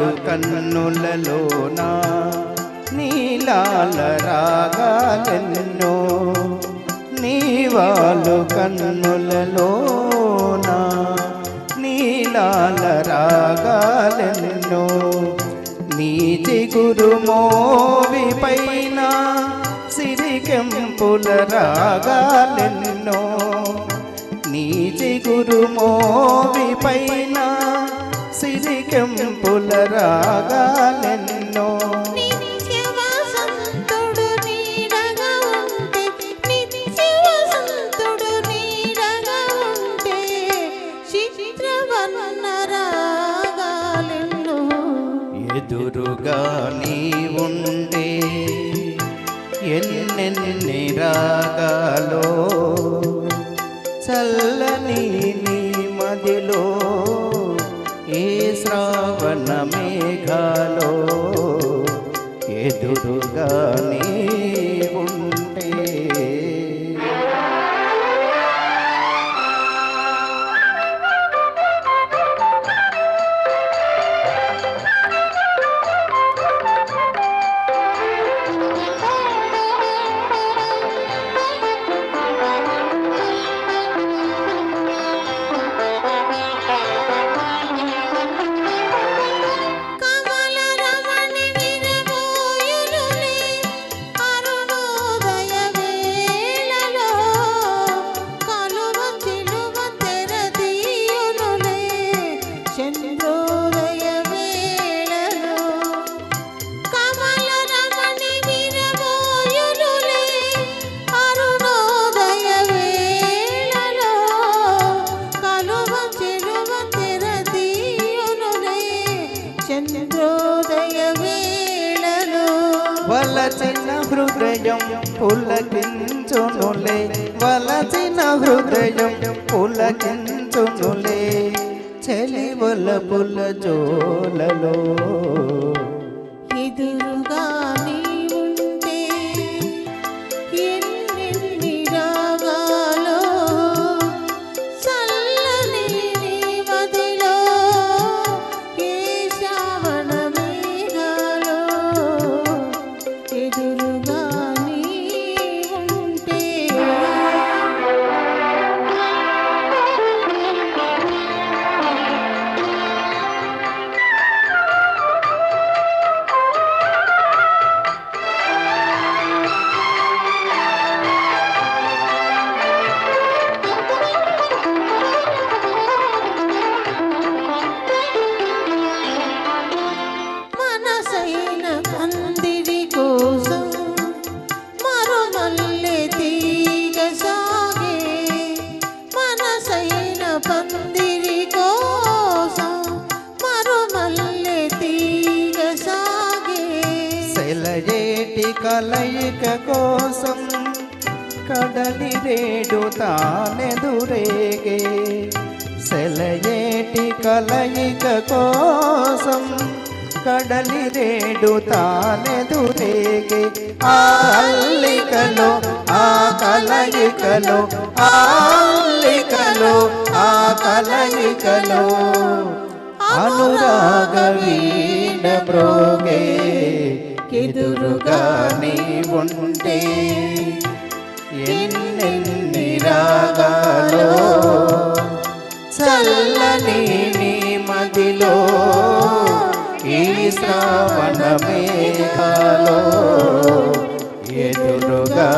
వాళ్ళు కన్నులలోన నీలాల రాగాలెన్నో నీ వాళ్ళు కన్నులలోన నీలాల రాగాలెన్నో నీ చిగురు మోవి పైన సిరికెంపుల రాగాలెన్నో నీ చిగురు మోవి పైన సిరికెంపుల రాగాలెన్నో ఎదురుగా నీ ఉండే ఎన్నెన్ని రాగాలో చల్లని నీ మదిలో ఏ శ్రావణ మేఘాలో ఎదురుగా నీ ఉంటే వలచిన హృదయం పులకించునులే వలచిన హృదయం పులకించునులే చెలివల పుల జోలలో ఎదురుగా నీ ఉంటే ఎన్నెన్ని రాగాలో చల్లని నీ మదిలో ఏ శ్రావణ మేఘాలో ఎదురుగా నీ ఉంటే మనసైన పందిరి కోసం మరో మల్లె తీగ సాగే మనసైన పందిరి కోసం మరో మల్లె తీగ సాగే సెలయేటి కలయిక కోసం కడలి రేడు తానెదురేగే సెలయేటి కలయిక కోసం కడలి రేడు తానెదురేగే ఆ అల్లికలో ఆ కలయికలో ఆ అల్లికలో ఆ కలయికలో అనురాగ వీణ బ్రోగే ఎదురుగా నీ ఉంటే ఎన్నెన్ని రాగాలో చల్లని నీ మదిలో ఈ శ్రావణ మేఘాలో ఎదురుగా